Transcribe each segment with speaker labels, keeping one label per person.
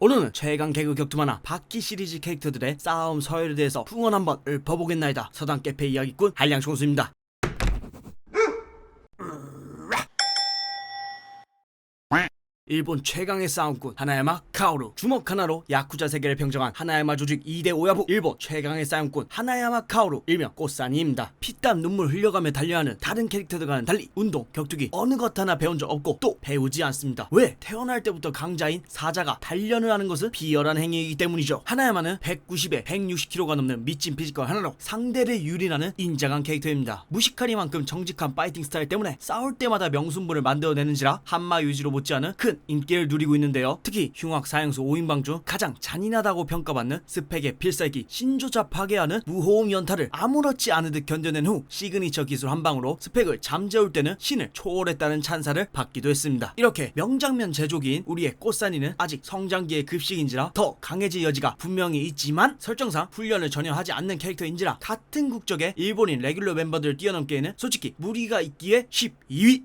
Speaker 1: 오늘은 최강 개그 격투만화 바퀴 시리즈 캐릭터들의 싸움 서열에 대해서 풍원 한번 읊어보겠나이다. 서당 깨페 이야기꾼 한량총수입니다. 일본 최강의 싸움꾼 하나야마 카오루, 주먹 하나로 야쿠자 세계를 평정한 하나야마 조직 2대 오야부, 일본 최강의 싸움꾼 하나야마 카오루, 일명 꽃사니입니다. 피땀 눈물 흘려가며 달려하는 다른 캐릭터들과는 달리 운동, 격투기 어느 것 하나 배운 적 없고 또 배우지 않습니다. 왜? 태어날 때부터 강자인 사자가 단련을 하는 것은 비열한 행위이기 때문이죠. 하나야마는 190에 160kg가 넘는 미친 피지컬 하나로 상대를 유린하는 인정한 캐릭터입니다. 무식하리만큼 정직한 파이팅 스타일 때문에 싸울 때마다 명승부를 만들어내는지라 한마 유지로 못지않은 큰 인기를 누리고 있는데요. 특히 흉악 사형수 5인방 중 가장 잔인하다고 평가받는 스펙의 필살기 신조자 파괴하는 무호흡 연타를 아무렇지 않은 듯 견뎌낸 후 시그니처 기술 한 방으로 스펙을 잠재울 때는 신을 초월했다는 찬사를 받기도 했습니다. 이렇게 명장면 제조기인 우리의 꽃사니는 아직 성장기의 급식인지라 더 강해질 여지가 분명히 있지만 설정상 훈련을 전혀 하지 않는 캐릭터인지라 같은 국적의 일본인 레귤러 멤버들을 뛰어넘기에는 솔직히 무리가 있기에 12위.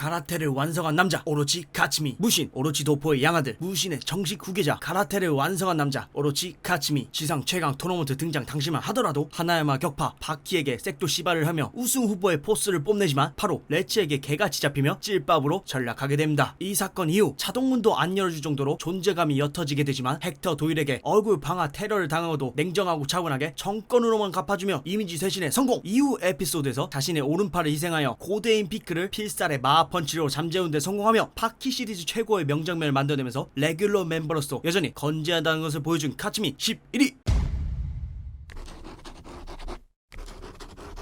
Speaker 1: 가라테를 완성한 남자 오로치 카츠미, 무신 오로치 도포의 양아들, 무신의 정식 후계자 가라테를 완성한 남자 오로치 카츠미. 지상 최강 토너먼트 등장 당시만 하더라도 하나야마 격파 바키에게 색도 시발을 하며 우승 후보의 포스를 뽐내지만 바로 레츠에게 개같이 잡히며 찔밥으로 전락하게 됩니다. 이 사건 이후 자동문도 안 열어줄 정도로 존재감이 옅어지게 되지만 헥터 도일에게 얼굴 방아 테러를 당하고도 냉정하고 차분하게 정권으로만 갚아주며 이미지 쇄신에 성공. 이후 에피소드에서 자신의 오른팔을 희생하여 고대인 피크를 필살의 마하 펀치로 잠재운 데 성공하며 바키 시리즈 최고의 명장면을 만들어내면서 레귤러 멤버로서 여전히 건재하다는 것을 보여준 카츠미 11위.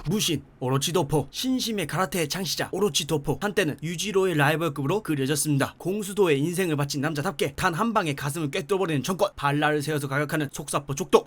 Speaker 1: 무신 오로치 도포, 신심의 가라테의 창시자 오로치 도포. 한때는 유지로의 라이벌급으로 그려졌습니다. 공수도의 인생을 바친 남자답게 단 한 방에 가슴을 꿰뚫어버리는 정권, 발라를 세워서 가격하는 속사포 족도.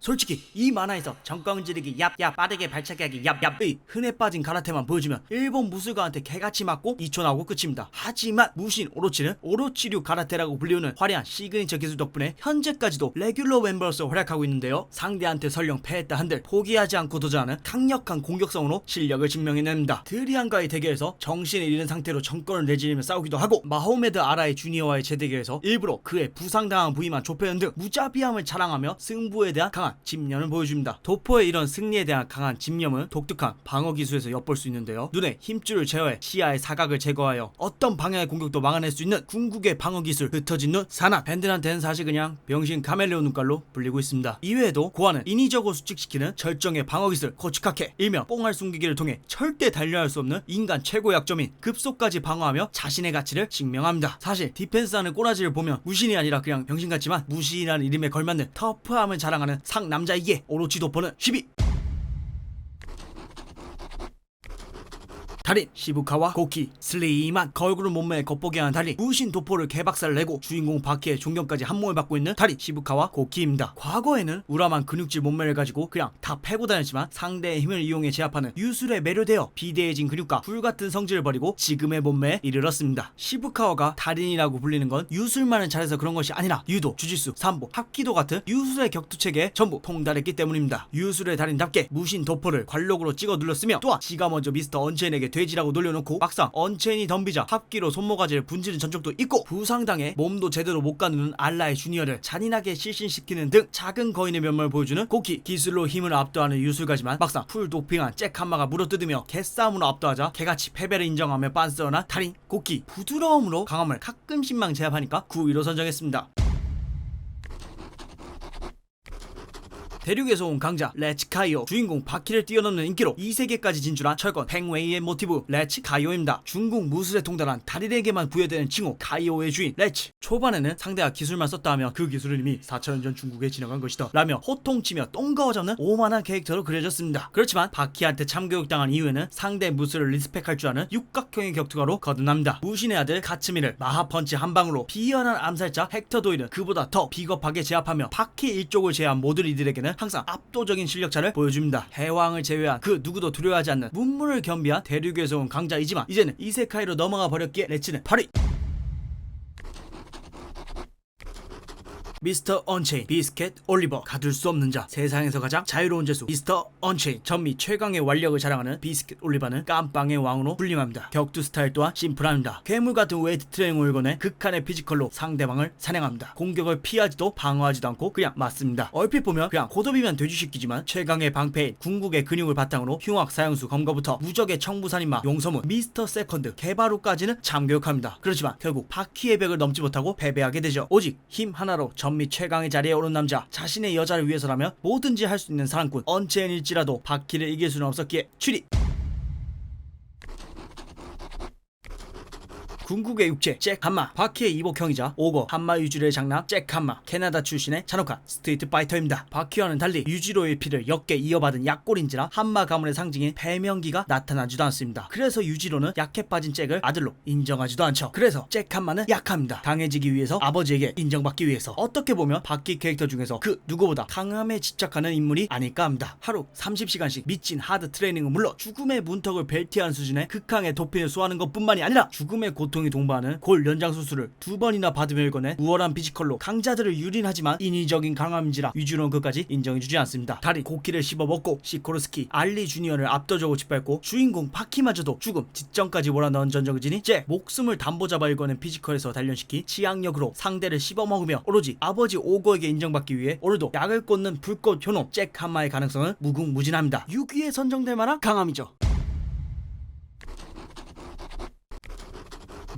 Speaker 1: 솔직히 이 만화에서 정권 지르기 얍얍 빠르게 발차기 하기 얍얍의 흔해 빠진 가라테만 보여주면 일본 무술가한테 개같이 맞고 2초 나오고 끝입니다. 하지만 무신 오로치는 오로치류 가라테라고 불리우는 화려한 시그니처 기술 덕분에 현재까지도 레귤러 멤버로서 활약하고 있는데요. 상대한테 설령 패했다 한들 포기하지 않고 도전하는 강력한 공격성으로 실력을 증명해냅니다. 드리안과의 대결에서 정신을 잃은 상태로 정권을 내지르며 싸우기도 하고 마호메드 아라의 주니어와의 재대결에서 일부러 그의 부상당한 부위만 좁혀낸 등 무자비함을 자랑하며 승부에 대한 강한 집념을 보여줍니다. 도포의 이런 승리에 대한 강한 집념은 독특한 방어 기술에서 엿볼 수 있는데요. 눈에 힘줄을 제어해 시야의 사각을 제거하여 어떤 방향의 공격도 막아낼 수 있는 궁극의 방어 기술 흩어진 눈 사나. 밴들한테는 사실 그냥 병신 카멜레온 눈깔로 불리고 있습니다. 이외에도 고아는 인위적으로 수직시키는 절정의 방어 기술 코치카케, 일명 뽕알 숨기기를 통해 절대 달려할 수 없는 인간 최고 약점인 급속까지 방어하며 자신의 가치를 증명합니다. 사실 디펜스하는 꼬라지를 보면 무신이 아니라 그냥 병신 같지만 무신이라는 이름에 걸맞는 터프함을 자랑하는 상남자이기에 오로치 도포는 10위. 달인 시부카와 고키, 슬림한 걸그룹 몸매에 겉보기와는 달리 무신 도포를 개박살을 내고 주인공 바키의 존경까지 한몸에 받고 있는 달인 시부카와 고키입니다. 과거에는 우람한 근육질 몸매를 가지고 그냥 다 패고 다녔지만 상대의 힘을 이용해 제압하는 유술에 매료되어 비대해진 근육과 불같은 성질을 버리고 지금의 몸매에 이르렀습니다. 시부카와가 달인이라고 불리는 건 유술만을 잘해서 그런 것이 아니라 유도, 주짓수, 삼보, 합기도 같은 유술의 격투체계에 전부 통달했기 때문입니다. 유술의 달인답게 무신 도포를 관록으로 찍어 눌렀으며 또한 지가 먼저 미스터 언체인에게 돼지라고 놀려놓고 막상 언체인이 덤비자 합기로 손모가지를 분지른 전적도 있고, 부상당해 몸도 제대로 못 가누는 알라의 주니어를 잔인하게 실신시키는 등 작은 거인의 면모를 보여주는 고키. 기술로 힘을 압도하는 유술가지만 막상 풀 도핑한 잭 한마가 물어뜯으며 개싸움으로 압도하자 개같이 패배를 인정하며 빤스러나 달인 고키. 부드러움으로 강함을 가끔씩만 제압하니까 9위로 선정했습니다. 대륙에서 온 강자 레츠 카이오, 주인공 바키를 뛰어넘는 인기로 2세계까지 진출한 철권 팽웨이의 모티브 레츠 카이오입니다. 중국 무술에 통달한 달인에게만 부여되는 칭호 카이오의 주인 레츠. 초반에는 상대가 기술만 썼다 하면 그 기술은 이미 4천년 전 중국에 지나간 것이다 라며 호통치며 똥가워 잡는 오만한 캐릭터로 그려졌습니다. 그렇지만 바키한테 참교육당한 이후에는 상대 무술을 리스펙할 줄 아는 육각형의 격투가로 거듭납니다. 무신의 아들 가츠미를 마하펀치 한 방으로 비열한 암살자 헥터 도일은 그보다 더 비겁하게 제압하며 바키 일족을 제외한 모든 이들에게는 항상 압도적인 실력차를 보여줍니다. 해왕을 제외한 그 누구도 두려워하지 않는 문물을 겸비한 대륙에서 온 강자이지만 이제는 이세카이로 넘어가 버렸기에 레츠는 8위. 미스터 언체인, 비스켓 올리버, 가둘 수 없는 자, 세상에서 가장 자유로운 죄수 미스터 언체인, 전미 최강의 완력을 자랑하는 비스켓 올리버는 깜빵의 왕으로 군림합니다. 격투 스타일 또한 심플합니다. 괴물 같은 웨이트 트레이닝을 권해 극한의 피지컬로 상대방을 사냥합니다. 공격을 피하지도 방어하지도 않고 그냥 맞습니다. 얼핏 보면 그냥 고도비면 돼지새끼지만 최강의 방패인 궁극의 근육을 바탕으로 흉악 사형수 검거부터 무적의 청부살인마 용서문 미스터 세컨드 개바루까지는 참교육합니다. 그렇지만 결국 바퀴의 벽을 넘지 못하고 패배하게 되죠. 오직 힘 하나로 전미 최강의 자리에 오른 남자, 자신의 여자를 위해서라면 뭐든지 할 수 있는 사랑꾼 언체인일지라도 바퀴를 이길 수는 없었기에 추리. 궁극의 육체 잭 한마, 바퀴의 이복형이자 오거 한마 유지로의 장남 잭 한마, 캐나다 출신의 잔혹한 스트리트 파이터입니다. 바퀴와는 달리 유지로의 피를 역게 이어받은 약골인지라 한마 가문의 상징인 배명기가 나타나지도 않습니다. 그래서 유지로는 약해 빠진 잭을 아들로 인정하지도 않죠. 그래서 잭 한마는 약합니다. 강해지기 위해서, 아버지에게 인정받기 위해서. 어떻게 보면 바퀴 캐릭터 중에서 그 누구보다 강함에 집착하는 인물이 아닐까 합니다. 하루 30시간씩 미친 하드 트레이닝은 물론 죽음의 문턱을 벨티한 수준의 극강의 도핑을 쏘아하는 것뿐만이 아니라 죽음의 고통이 동반하는 골 연장 수술을 2번이나 받으며 일궈낸 우월한 피지컬로 강자들을 유린하지만 인위적인 강함인지라 유지로는 끝까지 인정해주지 않습니다. 다리 고키를 씹어먹고 시코르스키, 알리 주니어를 압도적으로 짓밟고 주인공 바퀴마저도 죽음 직전까지 몰아넣은 전적을 잭 목숨을 담보잡아 일궈낸 피지컬에서 단련시킨 치악력으로 상대를 씹어먹으며 오로지 아버지 오거에게 인정받기 위해 오늘도 약을 꽂는 불꽃 효놈 잭 한마의 가능성은 무궁무진합니다. 6위에 선정될 만한 강함이죠.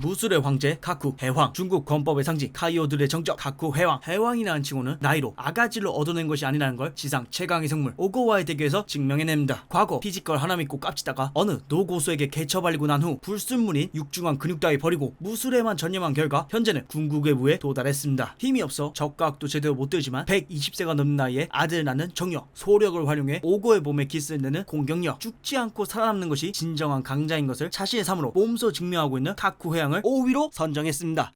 Speaker 1: 무술의 황제 카쿠 해왕, 중국 권법의 상징 카이오들의 정적 카쿠 해왕. 해왕이라는 칭호는 나이로 아가질로 얻어낸 것이 아니라는 걸 지상 최강의 생물 오거와의 대결에서 증명해냅니다. 과거 피지컬 하나 믿고 깝치다가 어느 노고수에게 개처발리고 난 후 불순물인 육중한 근육 따위 버리고 무술에만 전념한 결과 현재는 궁극의 부에 도달했습니다. 힘이 없어 적각도 제대로 못 들지만 120세가 넘는 나이에 아들을 낳는 정력, 소력을 활용해 오거의 몸에 기스를 내는 공격력, 죽지 않고 살아남는 것이 진정한 강자인 것을 자신의 삶으로 몸소 증명하고 있는 카쿠 해왕 5위로 선정했습니다.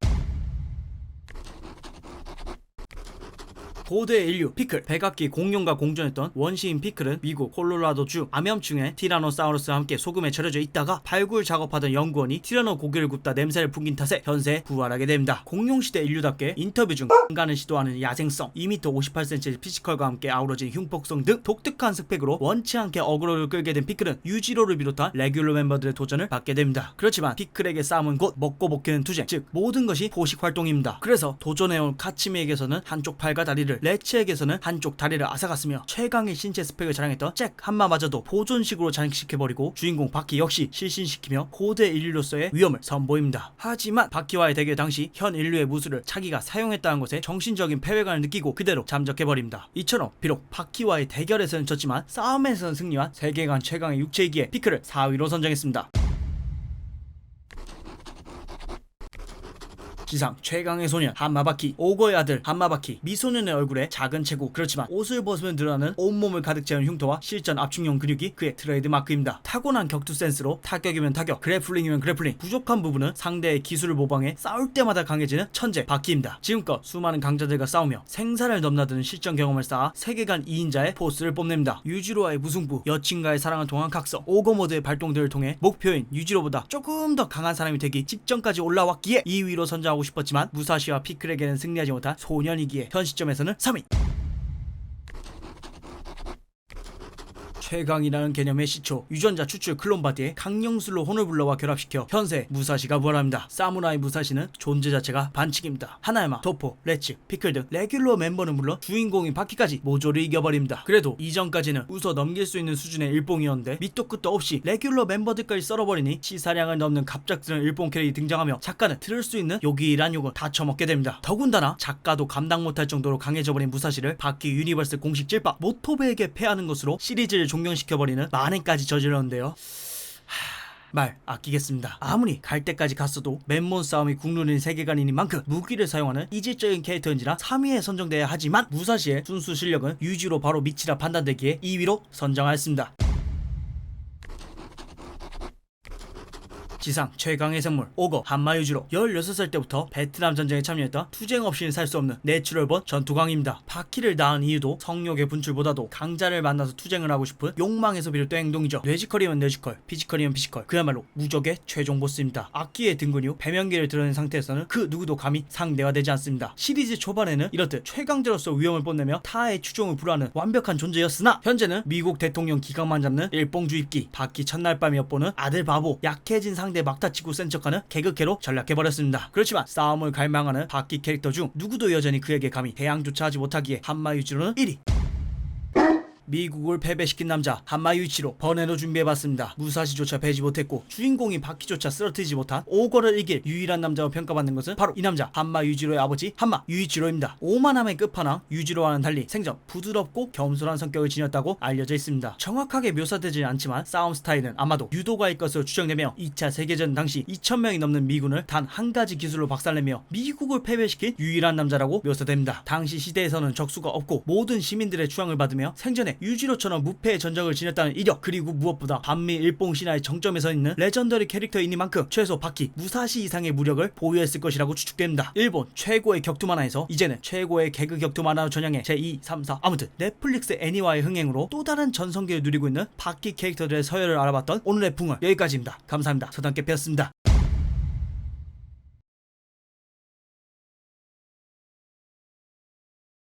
Speaker 1: 고대의 인류 피클, 백악기 공룡과 공존했던 원시인 피클은 미국 콜로라도주 암염충의 티라노사우루스와 함께 소금에 절여져 있다가 발굴 작업하던 연구원이 티라노 고기를 굽다 냄새를 풍긴 탓에 현세에 부활하게 됩니다. 공룡시대 인류답게 인터뷰 중 인간을 시도하는 야생성, 2m 58cm의 피지컬과 함께 아우러진 흉폭성 등 독특한 스펙으로 원치 않게 어그로를 끌게 된 피클은 유지로를 비롯한 레귤러 멤버들의 도전을 받게 됩니다. 그렇지만 피클에게 싸움은 곧 먹고 먹히는 투쟁, 즉 모든 것이 포식 활동입니다. 그래서 도전해온 카치미에게서는 한쪽 팔과 다리를, 레츠에게서는 한쪽 다리를 앗아갔으며 최강의 신체 스펙을 자랑했던 잭 한마마저도 보존식으로 장식시켜버리고 주인공 바퀴 역시 실신시키며 고대 인류로서의 위험을 선보입니다. 하지만 바퀴와의 대결 당시 현 인류의 무술을 자기가 사용했다는 것에 정신적인 패배감을 느끼고 그대로 잠적해버립니다. 이처럼 비록 바퀴와의 대결에서는 졌지만 싸움에서는 승리한 세계관 최강의 육체이기에 피클을 4위로 선정했습니다. 지상 최강의 소년 한마바퀴, 오거의 아들 한마바퀴. 미소년의 얼굴에 작은 체구, 그렇지만 옷을 벗으면 드러나는 온몸을 가득 채운 흉터와 실전 압축용 근육이 그의 트레이드 마크입니다. 타고난 격투 센스로 타격이면 타격, 그래플링이면 그래플링, 부족한 부분은 상대의 기술을 모방해 싸울 때마다 강해지는 천재 바퀴입니다. 지금껏 수많은 강자들과 싸우며 생사를 넘나드는 실전 경험을 쌓아 세계관 2인자의 포스를 뽐냅니다. 유지로와의 무승부, 여친과의 사랑을 통한 각성, 오거 모드의 발동들을 통해 목표인 유지로보다 조금 더 강한 사람이 되기 직전까지 올라왔기에 2위로 선정하고 싶었지만 무사시와 피클에게는 승리하지 못한 소년이기에 현 시점에서는 3위. 최강이라는 개념의 시초, 유전자 추출 클론바디에 강령술로 혼을 불러와 결합시켜 현세 무사시가 부활합니다. 사무라이 무사시는 존재 자체가 반칙입니다. 하나야마, 도포, 레츠, 피클 등 레귤러 멤버는 물론 주인공인 바퀴까지 모조리 이겨버립니다. 그래도 이전까지는 웃어 넘길 수 있는 수준의 일봉이었는데 밑도 끝도 없이 레귤러 멤버들까지 썰어버리니 시사량을 넘는 갑작스런 일봉 캐릭이 등장하며 작가는 들을 수 있는 요기란 욕을 다 처먹게 됩니다. 더군다나 작가도 감당 못할 정도로 강해져버린 무사시를 바퀴 유니버스 공식 찔박 모토베에게 패하는 것으로 시리즈를 종명시켜버리는 만행까지 저질렀는데요. 말 아끼겠습니다. 아무리 갈 때까지 갔어도 맨몸 싸움이 국룰인 세계관인 만큼 무기를 사용하는 이질적인 캐릭터인지라 3위에 선정돼야 하지만 무사시의 순수 실력은 유지로 바로 밑이라 판단되기에 2위로 선정하였습니다. 지상 최강의 생물 오거 한마유지로 16살 때부터 베트남 전쟁에 참여했던 투쟁 없이는 살 수 없는 내추럴본 전투광입니다. 바퀴를 낳은 이유도 성욕의 분출보다도 강자를 만나서 투쟁을 하고 싶은 욕망에서 비롯된 행동이죠. 뇌지컬이면 뇌지컬, 피지컬이면 피지컬, 그야말로 무적의 최종 보스입니다. 악기의 등 근육, 배면기를 드러낸 상태에서는 그 누구도 감히 상대가 되지 않습니다. 시리즈 초반에는 이렇듯 최강자로서 위험을 뽐내며 타의 추종을 불허하는 완벽한 존재였으나 현재는 미국 대통령 기강만 잡는 일봉주입기, 바퀴 첫날 밤 엿보는 아들 바보, 약해진 상대 막다치고 센 척하는 개그캐로 전락해버렸습니다. 그렇지만 싸움을 갈망하는 바퀴 캐릭터 중 누구도 여전히 그에게 감히 대항조차 하지 못하기에 한마유지로는 1위. 미국을 패배시킨 남자 한마유이치로 번외로 준비해봤습니다. 무사시조차 배지 못했고 주인공인 바퀴조차 쓰러뜨리지 못한 오거를 이길 유일한 남자로 평가받는 것은 바로 이 남자 한마유이치로의 아버지 한마유이치로입니다. 오만함의 끝판왕 유지로와는 달리 생전 부드럽고 겸손한 성격을 지녔다고 알려져 있습니다. 정확하게 묘사되지 않지만 싸움 스타일은 아마도 유도가일 것으로 추정되며 2차 세계전 당시 2000명이 넘는 미군을 단 한 가지 기술로 박살내며 미국을 패배시킨 유일한 남자라고 묘사됩니다. 당시 시대에서는 적수가 없고 모든 시민들의 추앙을 받으며 생전에 유지로처럼 무패의 전적을 지녔다는 이력, 그리고 무엇보다 반미 일봉 신화의 정점에 서 있는 레전더리 캐릭터이니만큼 최소 바퀴 무사시 이상의 무력을 보유했을 것이라고 추측됩니다. 일본 최고의 격투 만화에서 이제는 최고의 개그 격투 만화로 전향해 제2, 3, 4 아무튼 넷플릭스 애니와의 흥행으로 또 다른 전성기를 누리고 있는 바퀴 캐릭터들의 서열을 알아봤던 오늘의 풍월 여기까지입니다. 감사합니다. 서당깨pe였습니다.